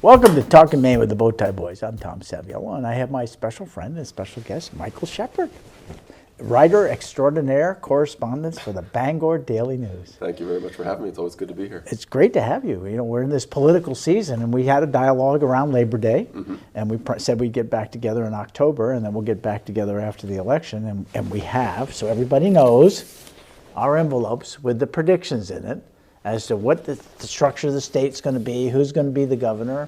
Welcome to Talkin Maine with the Bowtie Boys. I'm Tom Saviello, and I have my special friend and special guest, Michael Shepard, writer extraordinaire, correspondent for the Bangor Daily News. Thank you very much for having me. It's always good to be here. It's great to have you. You know, we're in this political season, and we had a dialogue around Labor Day, and we said we'd get back together in October, and then we'll get back together after the election, and we have, so everybody knows our envelopes with the predictions in it as to what the structure of the state's going to be, who's going to be the governor,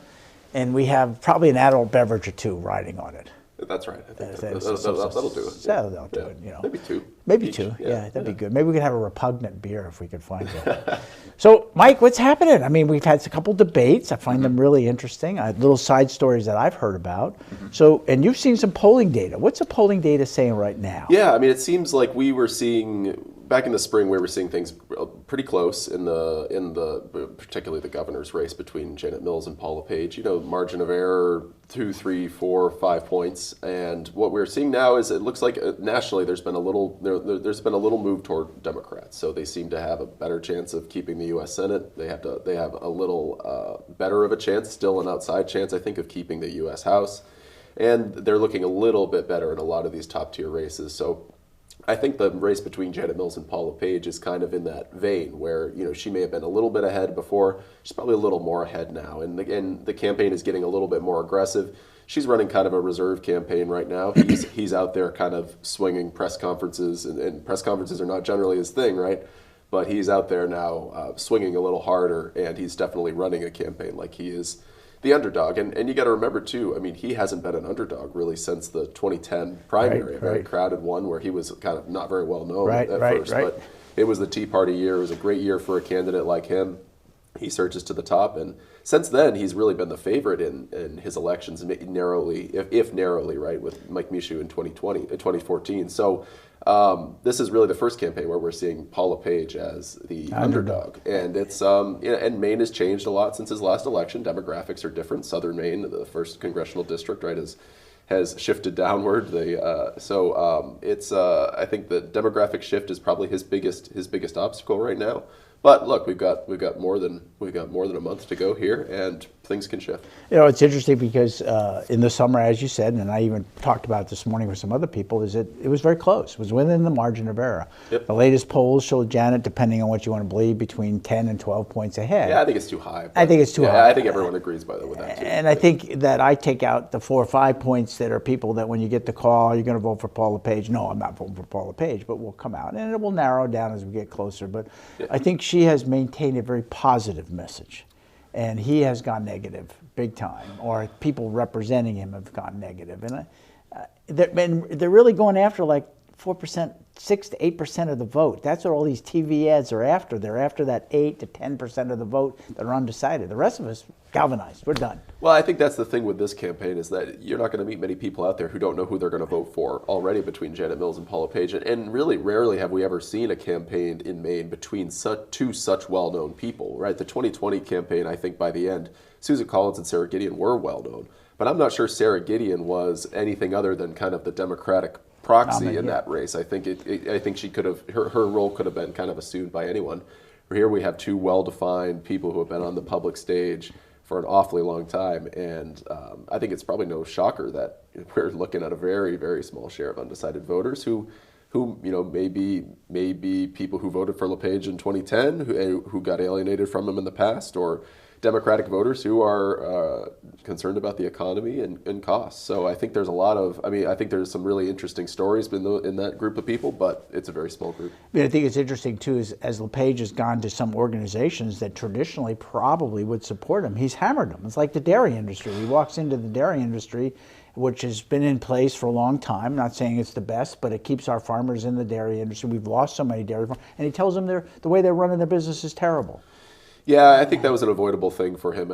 and we have probably an adult beverage or two riding on it. That's right. I think that'll do it. That'll do it, you know. Maybe two. Maybe each. two, yeah, that'd be good. Maybe we could have a repugnant beer if we could find it. So, Mike, what's happening? I mean, we've had a couple debates. I find them really interesting. Little side stories that I've heard about. So, and you've seen some polling data. What's the polling data saying right now? Yeah, I mean, it seems like we were seeing back in the spring, we were seeing things pretty close in the particularly the governor's race between Janet Mills and Paula Page. You know, margin of error 2, 3, 4, 5 points. And what we're seeing now is it looks like nationally there's been a little move toward Democrats. So they seem to have a better chance of keeping the U.S. Senate. They have a little better of a chance, still an outside chance, I think, of keeping the U.S. House. And they're looking a little bit better in a lot of these top tier races. So I think the race between Janet Mills and Paula Page is kind of in that vein where, you know, she may have been a little bit ahead before. She's probably a little more ahead now. And the campaign is getting a little bit more aggressive. She's running kind of a reserve campaign right now. He's out there kind of swinging press conferences, and press conferences are not generally his thing, right? But he's out there now swinging a little harder, and he's definitely running a campaign like he is the underdog. And you got to remember, too, I mean, he hasn't been an underdog really since the 2010 primary, a very crowded one where he was kind of not very well known at first. But it was the Tea Party year. It was a great year for a candidate like him. He surges to the top, and since then he's really been the favorite in his elections, narrowly, if narrowly, right, with Mike Michaud in 2014. So this is really the first campaign where we're seeing Paula Page as the underdog, and it's and Maine has changed a lot since his last election. Demographics are different. Southern Maine, the first congressional district, right, has shifted downward. It's I think the demographic shift is probably his biggest obstacle right now. But look, we've got more than a month to go here, and things can shift. You know, it's interesting because in the summer, as you said, and I even talked about it this morning with some other people, is it was very close. It was within the margin of error. Yep. The latest polls showed Janet, depending on what you want to believe, between 10 and 12 points ahead. Yeah, I think it's too high. I think it's too high. I think everyone agrees with that too. And I think that I take out the 4 or 5 points that are people that when you get the call, you're going to vote for Paula Page. No, I'm not voting for Paula Page, but we'll come out. And it will narrow down as we get closer. But I think she has maintained a very positive message. And he has gone negative big time, or people representing him have gone negative. And they're really going after like 4%, 6 to 8% of the vote. That's what all these TV ads are after. They're after that 8 to 10% of the vote that are undecided. The rest of us, galvanized. We're done. Well, I think that's the thing with this campaign is that you're not going to meet many people out there who don't know who they're going to vote for already between Janet Mills and Paula Page. And really rarely have we ever seen a campaign in Maine between two such well-known people, right? The 2020 campaign, I think by the end, Susan Collins and Sarah Gideon were well-known. But I'm not sure Sarah Gideon was anything other than kind of the Democratic proxy in that race. I think I think she could have her role could have been kind of assumed by anyone. Here we have two well-defined people who have been on the public stage for an awfully long time, and I think it's probably no shocker that we're looking at a very, very small share of undecided voters who you know maybe people who voted for LePage in 2010 who got alienated from him in the past, or Democratic voters who are concerned about the economy and costs. So I think there's I think there's some really interesting stories in that group of people, but it's a very small group. I think it's interesting too, as LePage has gone to some organizations that traditionally probably would support him, he's hammered them. It's like the dairy industry. He walks into the dairy industry, which has been in place for a long time. Not saying it's the best, but it keeps our farmers in the dairy industry. We've lost so many dairy farmers, and he tells them the way they're running their business is terrible. Yeah, I think that was an avoidable thing for him.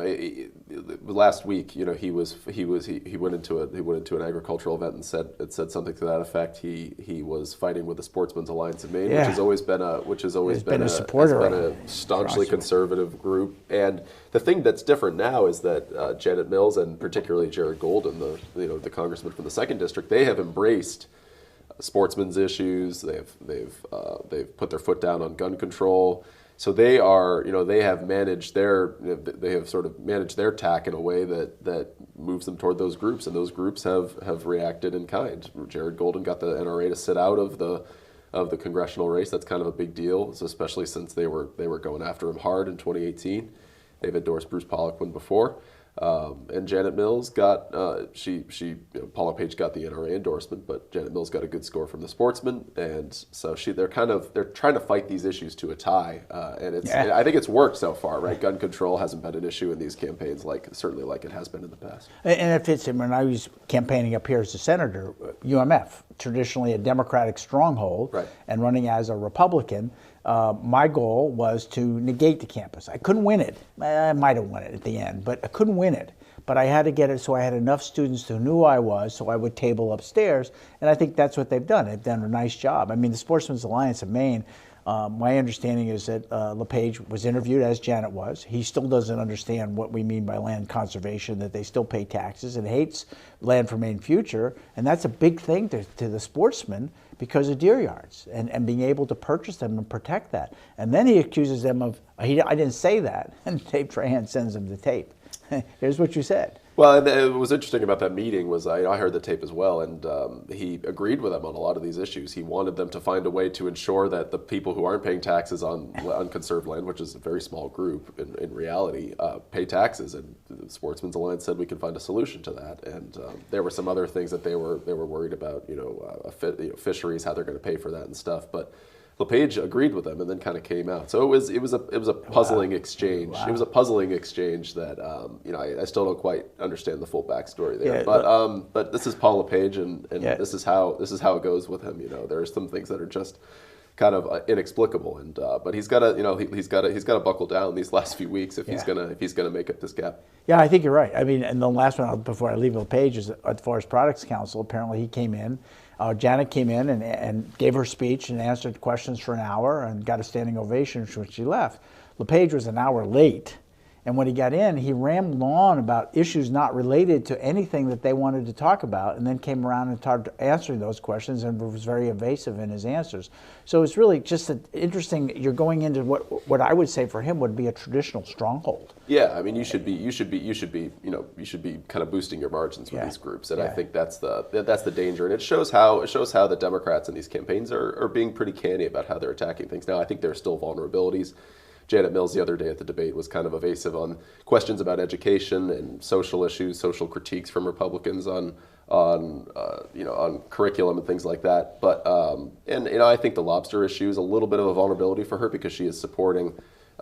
Last week, you know, he went into an agricultural event and said something to that effect. He was fighting with the Sportsmen's Alliance of Maine, which has always been a staunchly conservative group. And the thing that's different now is that Janet Mills and particularly Jared Golden, the congressman from the 2nd district, they have embraced sportsmen's issues. They've put their foot down on gun control. So they are, they have managed they have sort of managed their tack in a way that moves them toward those groups, and those groups have reacted in kind. Jared Golden got the NRA to sit out of the congressional race. That's kind of a big deal, especially since they were going after him hard in 2018. They've endorsed Bruce Poliquin before. And Janet Mills got Paula Page got the NRA endorsement, but Janet Mills got a good score from the Sportsman, and so they're trying to fight these issues to a tie, and I think it's worked so far, right? Gun control hasn't been an issue in these campaigns certainly like it has been in the past. And it fits in. When I was campaigning up here as a senator, UMF, traditionally a Democratic stronghold, right, and running as a Republican. My goal was to negate the campus. I couldn't win it. I might have won it at the end, but I couldn't win it. But I had to get it so I had enough students who knew who I was, so I would table upstairs. And I think that's what they've done. They've done a nice job. I mean, the Sportsman's Alliance of Maine, my understanding is that LePage was interviewed, as Janet was. He still doesn't understand what we mean by land conservation, that they still pay taxes, and hates Land for Maine Future. And that's a big thing to the sportsman, because of deer yards and being able to purchase them and protect that. And then he accuses them of, I didn't say that, and Dave Trahan sends him the tape. Here's what you said. Well, and what was interesting about that meeting was I heard the tape as well, and he agreed with them on a lot of these issues. He wanted them to find a way to ensure that the people who aren't paying taxes on conserved land, which is a very small group in reality, pay taxes. And the Sportsman's Alliance said we could find a solution to that. And there were some other things that they were worried about, fisheries, how they're going to pay for that and stuff. But LePage agreed with them and then kind of came out. So it was a puzzling exchange. Wow. It was a puzzling exchange that I still don't quite understand the full backstory there. Yeah, but this is Paul LePage, and yeah, this is how it goes with him. There are some things that are just kind of inexplicable, and but he's got to buckle down these last few weeks if he's gonna make up this gap. Yeah, I think you're right. I mean, and the last one before I leave LePage is at the Forest Products Council. Apparently, he came in. Janet came in and gave her speech and answered questions for an hour and got a standing ovation when she left. LePage was an hour late, and when he got in, he rambled on about issues not related to anything that they wanted to talk about, and then came around and started answering those questions and was very evasive in his answers. So it's really just interesting. You're going into what I would say for him would be a traditional stronghold. Yeah, I mean, you should be kind of boosting your margins with these groups, and I think that's the danger, and it shows how the Democrats in these campaigns are being pretty canny about how they're attacking things. Now, I think there are still vulnerabilities. Janet Mills the other day at the debate was kind of evasive on questions about education and social issues, social critiques from Republicans on curriculum and things like that. But I think the lobster issue is a little bit of a vulnerability for her because she is supporting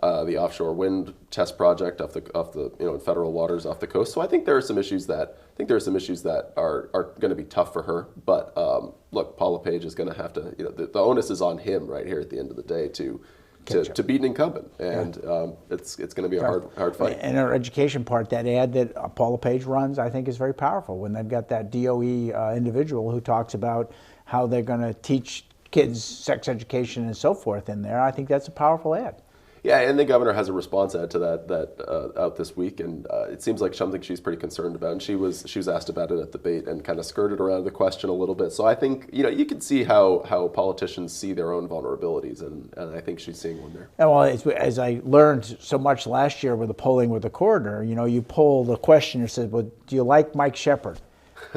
the offshore wind test project off the in federal waters off the coast. So I think there are some issues that are going to be tough for her. But look, Paul LePage is going to have to the onus is on him right here at the end of the day to beat an incumbent, and it's going to be a hard fight. And our education part, that ad that Paul LePage runs, I think is very powerful. When they've got that DOE individual who talks about how they're going to teach kids sex education and so forth in there, I think that's a powerful ad. Yeah, and the governor has a response ad to that out this week, and it seems like something she's pretty concerned about. And she was asked about it at the debate and kind of skirted around the question a little bit. So I think you can see how politicians see their own vulnerabilities, and I think she's seeing one there. And well, as I learned so much last year with the polling with the coroner, you poll the questioner says, "Well, do you like Mike Shepard?"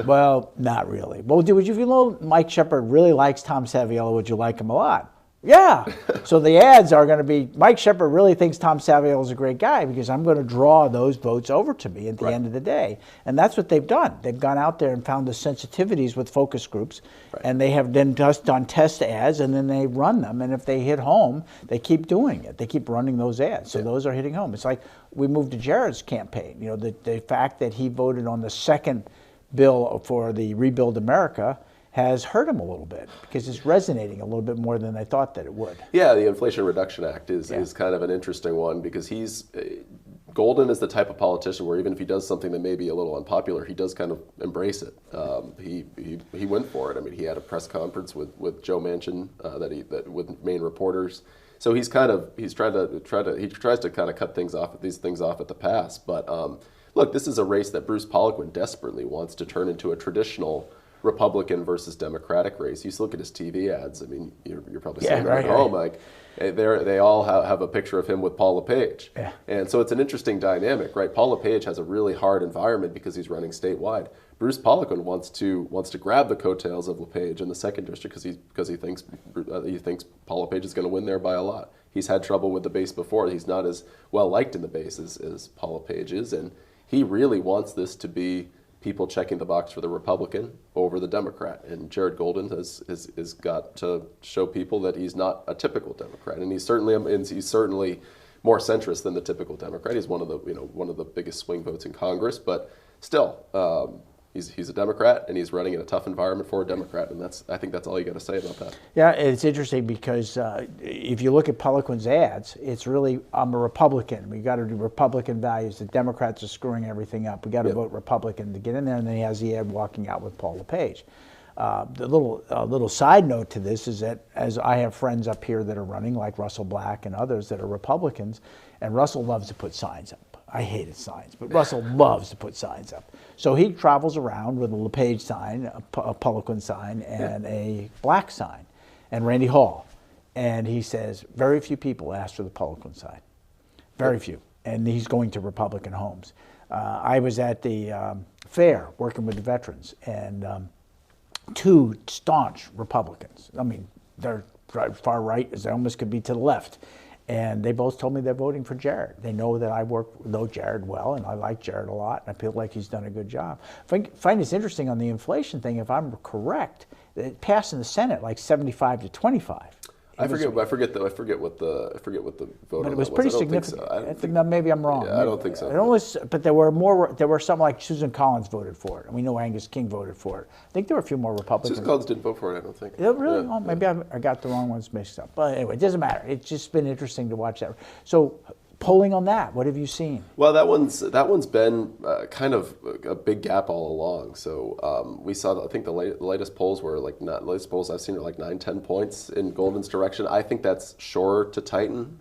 Well, not really. Well, if you know Mike Shepard really likes Tom Saviello, would you like him a lot? Yeah. So the ads are going to be, Mike Shepard really thinks Tom Saviello is a great guy because I'm going to draw those votes over to me at the end of the day. And that's what they've done. They've gone out there and found the sensitivities with focus groups, and they have then just done test ads, and then they run them. And if they hit home, they keep doing it. They keep running those ads. So those are hitting home. It's like we moved to Jared's campaign. The fact that he voted on the second bill for the Rebuild America has hurt him a little bit because it's resonating a little bit more than they thought that it would. Yeah, the Inflation Reduction Act is kind of an interesting one because Golden is the type of politician where even if he does something that may be a little unpopular, he does kind of embrace it. He went for it. I mean, he had a press conference with Joe Manchin with Maine reporters. So he tries to kind of cut these things off at the pass. But look, this is a race that Bruce Poliquin desperately wants to turn into a traditional Republican versus Democratic race, you look at his TV ads. I mean, you're probably Yeah, seeing them right, at home. Like, they all have a picture of him with Paul LePage. Yeah. And so it's an interesting dynamic, right? Paul LePage has a really hard environment because he's running statewide. Bruce Poliquin wants to grab the coattails of LePage in the second district because he thinks Paul LePage is going to win there by a lot. He's had trouble with the base before. He's not as well liked in the base as Paul LePage is, and he really wants this to be people checking the box for the Republican over the Democrat. And Jared Golden has got to show people that he's not a typical Democrat, and he's certainly more centrist than the typical Democrat. He's one of the biggest swing votes in Congress, but still, he's a Democrat, and he's running in a tough environment for a Democrat, and I think that's all you got to say about that. Yeah, it's interesting because if you look at Poliquin's ads, it's really, I'm a Republican. We got to do Republican values. The Democrats are screwing everything up. We got to vote Republican to get in there. And then he has the ad walking out with Paul LePage. The little side note to this is that as I have friends up here that are running, like Russell Black and others that are Republicans, and Russell loves to put signs up. I hated signs, but Russell loves to put signs up. So he travels around with a LePage sign, a Poliquin sign, and a Black sign, and Randy Hall. And he says, very few people ask for the Poliquin sign. Very few. And he's going to Republican homes. I was at the fair working with the veterans, and two staunch Republicans. I mean, they're far right as they almost could be to the left. And they both told me they're voting for Jared. They know that I know Jared well, and I like Jared a lot, and I feel like he's done a good job. I find this interesting on the inflation thing. If I'm correct, it passed in the Senate like 75 to 25. I forget what the vote. But it was pretty significant. I think maybe I'm wrong. Yeah, I don't think so. But there were some like Susan Collins voted for it, and we know Angus King voted for it. I think there were a few more Republicans. Susan Collins didn't vote for it, I don't think. Really? Yeah. Oh, maybe I got the wrong ones mixed up. But anyway, it doesn't matter. It's just been interesting to watch that. So, polling on that, what have you seen? Well, that one's been kind of a big gap all along. So we saw, I think the latest polls were like latest polls I've seen are like 9-10 points in Golden's direction. I think that's sure to tighten,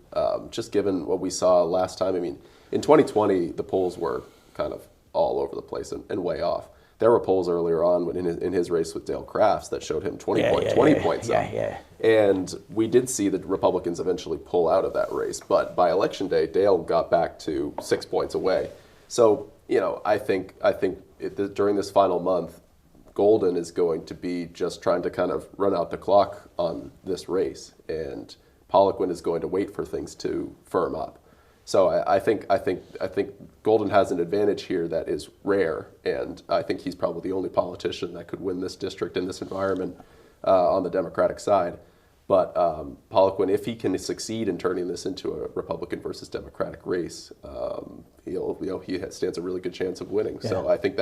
just given what we saw last time. I mean, in 2020 the polls were kind of all over the place and way off. There were polls earlier on in his race with Dale Crafts that showed him 20 points up. Yeah. And we did see the Republicans eventually pull out of that race. But by Election Day, Dale got back to 6 points away. So, I think during this final month, Golden is going to be just trying to kind of run out the clock on this race. And Poliquin is going to wait for things to firm up. So I think Golden has an advantage here that is rare, and I think he's probably the only politician that could win this district in this environment on the Democratic side. But Poliquin, if he can succeed in turning this into a Republican versus Democratic race, he stands a really good chance of winning. Yeah. So I think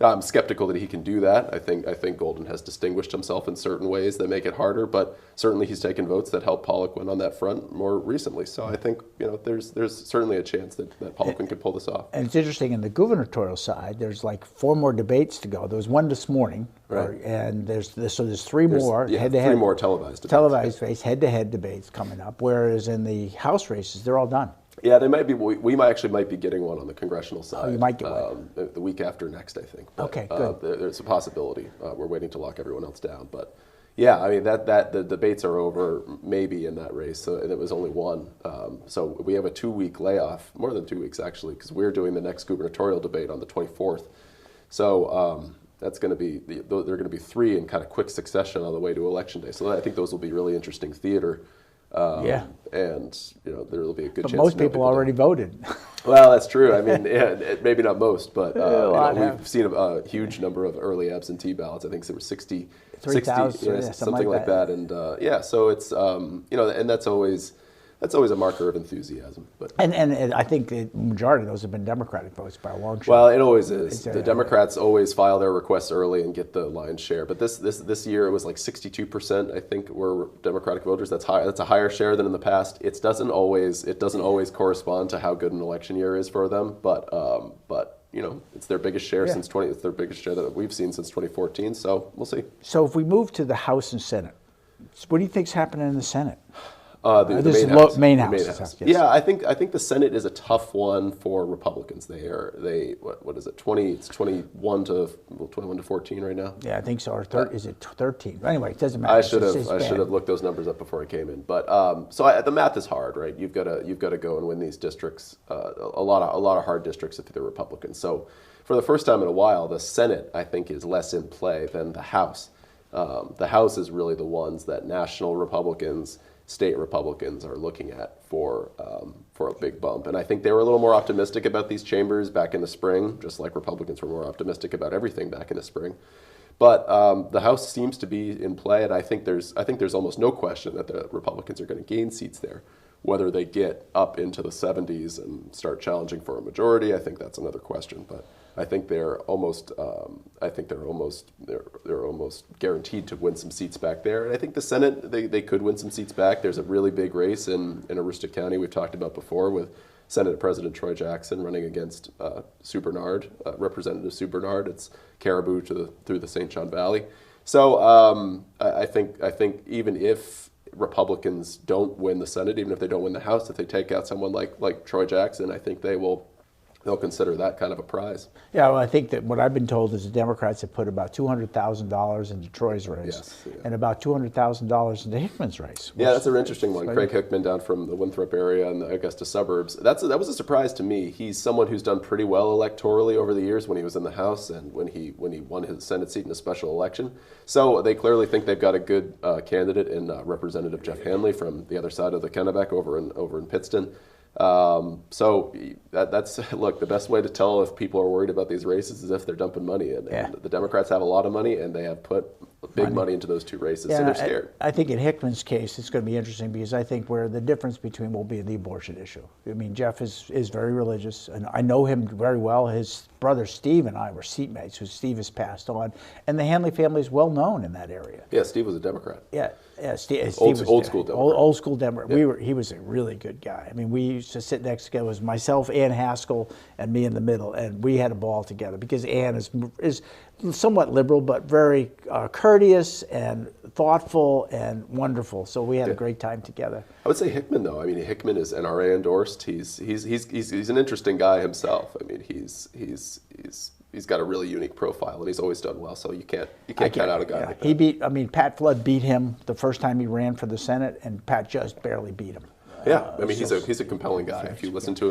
I'm skeptical that he can do that. I think Golden has distinguished himself in certain ways that make it harder, but certainly he's taken votes that help Poliquin on that front more recently. So I think there's certainly a chance that Poliquin could pull this off. And it's interesting, in the gubernatorial side, there's like 4 more debates to go. There was one this morning, right? And there's 3 more head-to-head. 3 more televised debates. Televised head-to-head debates coming up. Whereas in the House races, they're all done. Yeah, they might be. We might be getting one on the congressional side. Oh, you might get one. The week after next, I think. But, okay, good. There's a possibility. We're waiting to lock everyone else down. But yeah, I mean the debates are over maybe in that race, and it was only one. So we have a 2-week layoff, more than 2 weeks actually, because we're doing the next gubernatorial debate on the 24th. So that's going to be there are going to be 3 in kind of quick succession on the way to Election Day. So I think those will be really interesting theater. And there will be a good chance. But most people already voted. Well, that's true. I mean, maybe not most, but we've seen a huge number of early absentee ballots. I think there were 3,000, something like that. And so it's and that's always a marker of enthusiasm. But and I think the majority of those have been Democratic votes by a long shot. Well, it always is. The Democrats always file their requests early and get the lion's share. But this year it was like 62%. I think were Democratic voters. That's high. That's a higher share than in the past. It doesn't always correspond to how good an election year is for them. But it's their biggest share since It's their biggest share that we've seen since 2014. So we'll see. So if we move to the House and Senate, what do you think's happening in the Senate? This is Maine House. Yes. Yeah, I think the Senate is a tough one for Republicans. What is it? 21 to 14 right now. Yeah, I think so. Or is it 13? Anyway, it doesn't matter. I should have looked those numbers up before I came in. But the math is hard, right? You've got to go and win these districts. A lot of hard districts if they're Republicans. So for the first time in a while, the Senate I think is less in play than the House. The House is really the ones that national Republicans, state Republicans are looking at for a big bump. And I think they were a little more optimistic about these chambers back in the spring, just like Republicans were more optimistic about everything back in the spring. But the House seems to be in play, and I think there's almost no question that the Republicans are going to gain seats there. Whether they get up into the 70s and start challenging for a majority, I think that's another question. But I think they're almost guaranteed to win some seats back there. And I think the Senate, they could win some seats back. There's a really big race in Aroostook County we've talked about before with Senate President Troy Jackson running against Sue Bernard, Representative Sue Bernard. It's Caribou through the St. John Valley. So I think even if Republicans don't win the Senate, even if they don't win the House, if they take out someone like Troy Jackson, I think they'll consider that kind of a prize. Yeah, well, I think that what I've been told is the Democrats have put about $200,000 into Troy's race, yes, yeah, and about $200,000 into Hickman's race. Yeah, that's an interesting one. Craig Hickman down from the Winthrop area and the Augusta suburbs. That was a surprise to me. He's someone who's done pretty well electorally over the years when he was in the House and when he won his Senate seat in a special election. So they clearly think they've got a good candidate in Representative Jeff Hanley from the other side of the Kennebec over in Pittston. So look, the best way to tell if people are worried about these races is if they're dumping money in. Yeah. And the Democrats have a lot of money, and they have put big money into those two races, so they're scared. I think in Hickman's case, it's going to be interesting because I think where the difference between will be the abortion issue. I mean, Jeff is very religious, and I know him very well. His brother Steve and I were seatmates, who Steve has passed on, and the Hanley family is well known in that area. Yeah, Steve was a Democrat. Yeah, Steve Old was school Democrat. Old school Democrat. Yep. He was a really good guy. I mean, we used to sit next together. It was myself, Ann Haskell, and me in the middle, and we had a ball together because Ann is somewhat liberal, but very courteous and thoughtful and wonderful. So we had a great time together. I would say Hickman, though. I mean, Hickman is NRA endorsed. He's an interesting guy himself. I mean, he's got a really unique profile, and he's always done well. So you can't count out a guy like that. Pat Flood beat him the first time he ran for the Senate, and Pat just barely beat him. Yeah, I mean, he's a compelling guy. If you listen to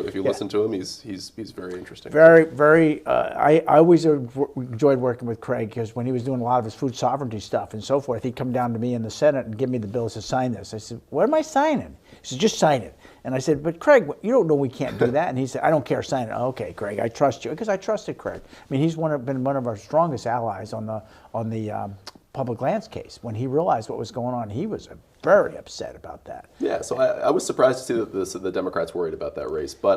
him, he's very interesting. Very. I always enjoyed working with Craig because when he was doing a lot of his food sovereignty stuff and so forth, he'd come down to me in the Senate and give me the bill and say, "Sign this." I said, "What am I signing?" He said, "Just sign it." And I said, "But Craig, you don't know we can't do that." And he said, "I don't care, sign it." "Oh, okay, Craig, I trust you," because I trusted Craig. I mean, he's been one of our strongest allies on the public lands case. When he realized what was going on, he was very upset about that. Yeah, so I was surprised to see that the Democrats worried about that race, but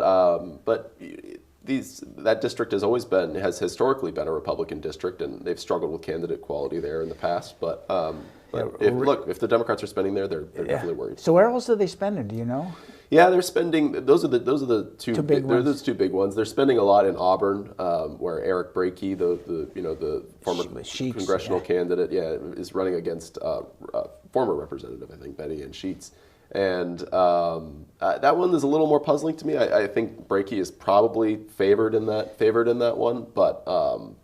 that district has historically been a Republican district, and they've struggled with candidate quality there in the past. But if the Democrats are spending there, they're definitely worried. So where else are they spending? Do you know? Yeah, they're spending. Those are the two big ones. Those two big ones. They're spending a lot in Auburn, where Eric Brakey, the former congressional candidate, is running against former representative, I think, Betty Ann Sheets. And that one is a little more puzzling to me. I think Brakey is probably favored in that one, but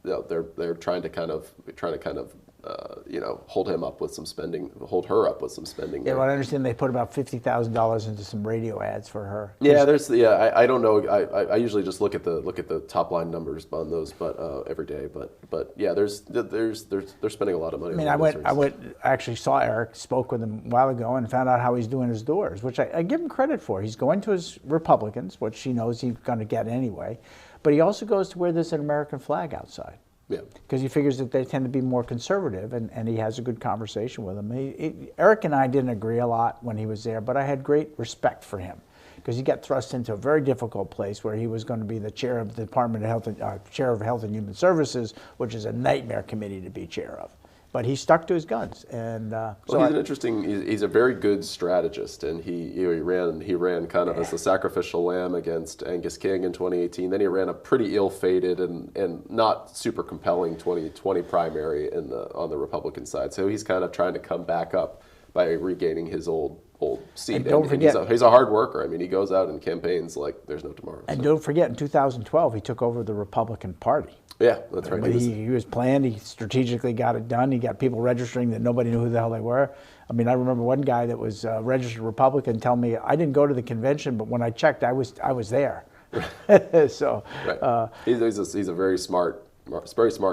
they're trying to kind of hold her up with some spending. Yeah, well, I understand they put about $50,000 into some radio ads for her. Yeah, I don't know. I usually just look at the top line numbers on those, but every day. But yeah, they're spending a lot of money. I mean, I went actually saw Eric, spoke with him a while ago, and found out how he's doing his doors, which I give him credit for. He's going to his Republicans, which he knows he's going to get anyway, but he also goes to where there's an American flag outside. Yeah, because he figures that they tend to be more conservative, and he has a good conversation with them. Chair and I didn't agree a lot when he was there, but I had great respect for him because he got thrust into a very difficult place where he was going to be the chair of the Department of Health, chair of Health and Human Services, which is a nightmare committee to be chair of. But he stuck to his guns, and he's a very good strategist, and he ran kind of as the sacrificial lamb against Angus King in 2018. Then he ran a pretty ill-fated and not super compelling 2020 primary on the Republican side. So he's kind of trying to come back up by regaining his old seat. And don't forget, he's a hard worker. I mean, he goes out and campaigns like there's no tomorrow. And don't forget, in 2012, he took over the Republican Party. Yeah, that's right. But he was planned. He strategically got it done. He got people registering that nobody knew who the hell they were. I mean, I remember one guy that was registered Republican tell me, I didn't go to the convention, but when I checked, I was there. So right. He's a very smart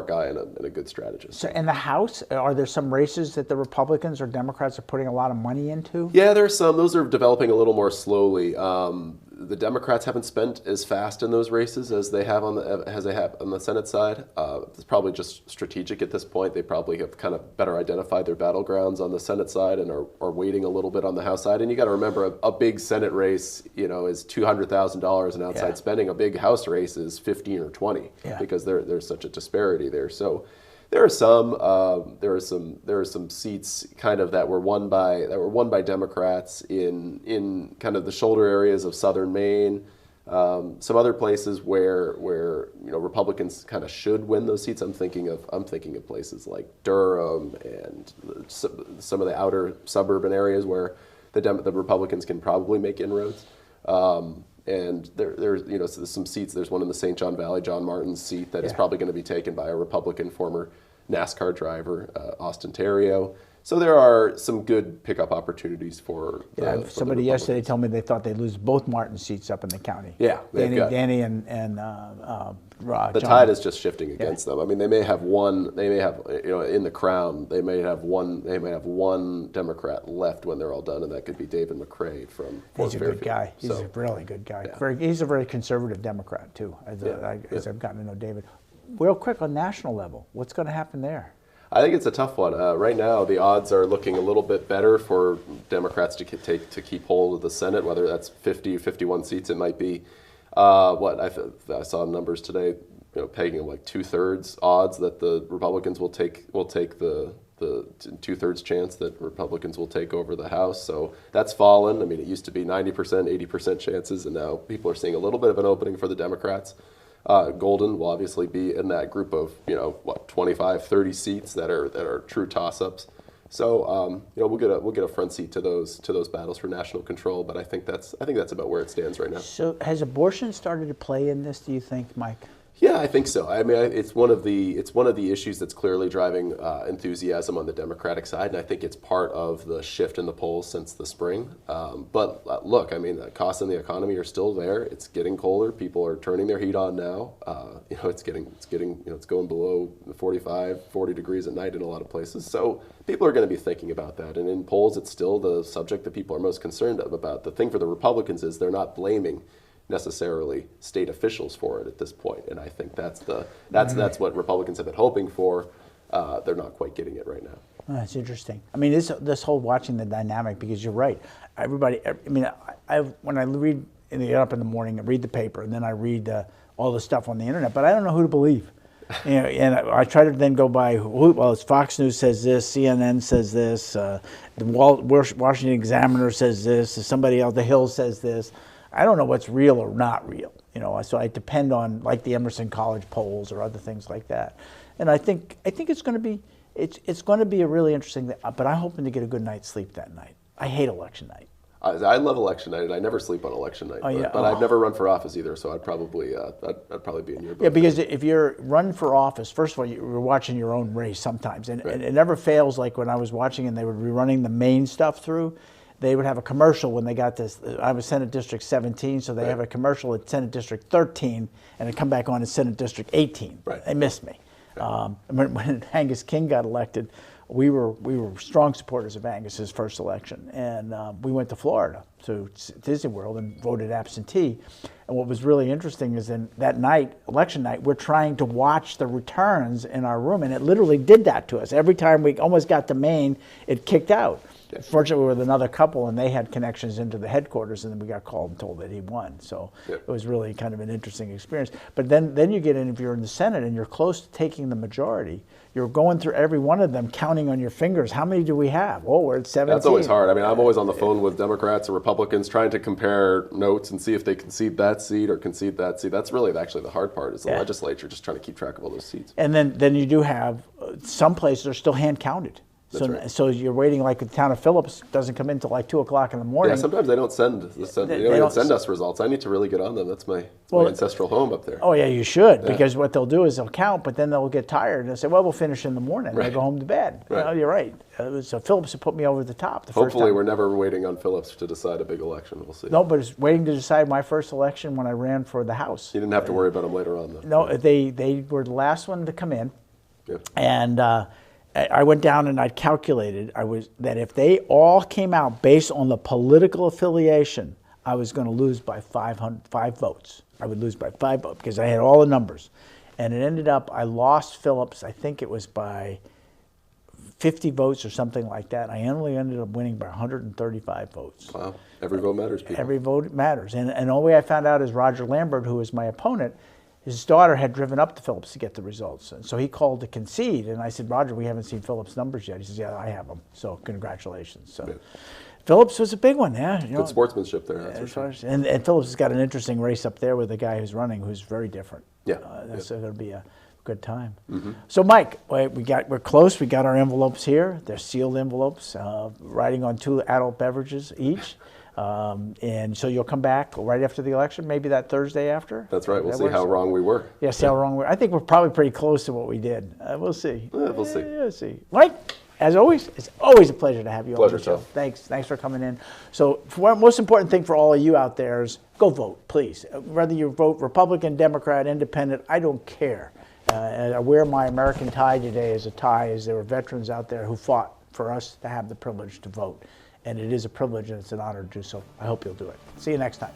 guy and a good strategist. So in the House, are there some races that the Republicans or Democrats are putting a lot of money into? Yeah, there's some. Those are developing a little more slowly. The Democrats haven't spent as fast in those races as they have on the Senate side. It's probably just strategic at this point. They probably have kind of better identified their battlegrounds on the Senate side and are waiting a little bit on the House side. And you got to remember, a big Senate race, is $200,000 in outside spending. A big House race is 15 or 20 because there's such a disparity there. So there are some seats kind of that were won by Democrats in kind of the shoulder areas of southern Maine. Some other places where Republicans kind of should win those seats. I'm thinking of places like Durham and some of the outer suburban areas where the Republicans can probably make inroads. And there's some seats. There's one in the St. John Valley, John Martin's seat, that is probably going to be taken by a Republican former NASCAR driver, Austin Terrio. So there are some good pickup opportunities for somebody yesterday told me they thought they'd lose both Martin seats up in the county. Yeah, Danny and the tide is just shifting against them. I mean, they may have in the Crown, they may have one Democrat left when they're all done, and that could be David McCray from Fort He's a Fairfield. good guy. He's a really good guy. He's a very conservative Democrat too, as I've gotten to know David. Real quick, on national level, what's going to happen there? I think it's a tough one. Right now, the odds are looking a little bit better for Democrats to keep hold of the Senate, whether that's 50, 51 seats. It might be I saw numbers today, pegging like 2/3 odds that the Republicans will take the 2/3 chance that Republicans will take over the House. So that's fallen. I mean, it used to be 90%, 80% chances, and now people are seeing a little bit of an opening for the Democrats. Golden will obviously be in that group of 25, 30 seats that are true toss-ups. So we'll get a front seat to those battles for national control. But I think that's about where it stands right now. So has abortion started to play in this? Do you think, Mike? Yeah, I think so. I mean, it's one of the issues that's clearly driving enthusiasm on the Democratic side, and I think it's part of the shift in the polls since the spring. But look, I mean, the costs in the economy are still there. It's getting colder. People are turning their heat on now. It's going below 45, 40 degrees at night in a lot of places. So people are going to be thinking about that. And in polls, it's still the subject that people are most concerned about. The thing for the Republicans is they're not blaming necessarily state officials for it at this point, and I think that's what Republicans have been hoping for. They're not quite getting it right now. Oh, that's interesting. I mean, this whole watching the dynamic, because you're right. Everybody. I mean, when I get up in the morning, I read the paper, and then I read all the stuff on the internet, but I don't know who to believe. And I try to then go by, it's Fox News says this, CNN says this, the Washington Examiner says this, somebody else, The Hill says this. I don't know what's real or not real, so I depend on like the Emerson College polls or other things like that. And I think it's going to be a really interesting thing, but I'm hoping to get a good night's sleep that night. I hate election night. I love election night, and I never sleep on election night. But I've never run for office either, so I'd probably be in your boat. Yeah, because if you're running for office, first of all, you're watching your own race sometimes, and it never fails. Like when I was watching, and they would be running the Maine stuff through. They would have a commercial when they got this. I was Senate District 17, so they have a commercial at Senate District 13, and it come back on at Senate District 18. Right. They missed me. Right. When Angus King got elected, we were strong supporters of Angus's first election, and we went to Florida to Disney World and voted absentee. And what was really interesting is in that night, election night, we're trying to watch the returns in our room, and it literally did that to us. Every time we almost got to Maine, it kicked out. Fortunately, we were with another couple, and they had connections into the headquarters, and then we got called and told that he won. So it was really kind of an interesting experience. But then you get in, if you're in the Senate and you're close to taking the majority, you're going through every one of them, counting on your fingers. How many do we have? Oh, we're at 17. That's always hard. I mean, I'm always on the phone with Democrats or Republicans trying to compare notes and see if they concede that seat or concede that seat. That's really actually the hard part, is the legislature just trying to keep track of all those seats. And then you do have some places are still hand counted. So you're waiting, like the town of Phillips doesn't come in until like 2 o'clock in the morning. Yeah, sometimes they don't send us results. I need to really get on them. That's my ancestral home up there. Oh yeah, you should, because what they'll do is they'll count, but then they'll get tired and they'll say, well, we'll finish in the morning. Right. They go home to bed. Right. You're right. So Phillips had put me over the top the first Hopefully time. We're never waiting on Phillips to decide a big election. We'll see. No, but it's waiting to decide my first election when I ran for the House. You didn't have to worry about them later on, though. No, they were the last one to come in. Yeah. And I went down and I calculated that if they all came out based on the political affiliation, I was going to lose by 5 votes. I would lose by 5 votes because I had all the numbers. And it ended up, I lost Phillips, I think it was by 50 votes or something like that. I only ended up winning by 135 votes. Wow. Every vote matters, people. Every vote matters. And the only way I found out is Roger Lambert, who was my opponent, his daughter had driven up to Phillips to get the results. And so he called to concede. And I said, Roger, we haven't seen Phillips' numbers yet. He says, yeah, I have them. So congratulations. So yeah. Phillips was a big one, yeah. Good sportsmanship there, that's for sure. And Phillips has got an interesting race up there with the guy who's running, who's very different. Yeah. That's going to be a good time. Mm-hmm. So, Mike, we're close. We got our envelopes here. They're sealed envelopes, riding on 2 adult beverages each. And so you'll come back right after the election, maybe that Thursday after? That's right. We'll see how wrong we were. Yeah, see how wrong we were. I think we're probably pretty close to what we did. We'll see. Yeah, we'll see. We'll see. Mike, as always, it's always a pleasure to have you on the show. Pleasure, Thanks for coming in. So, most important thing for all of you out there is go vote, please. Whether you vote Republican, Democrat, Independent, I don't care. I wear my American tie today as a tie, as there were veterans out there who fought for us to have the privilege to vote. And it is a privilege and it's an honor to do so. I hope you'll do it. See you next time.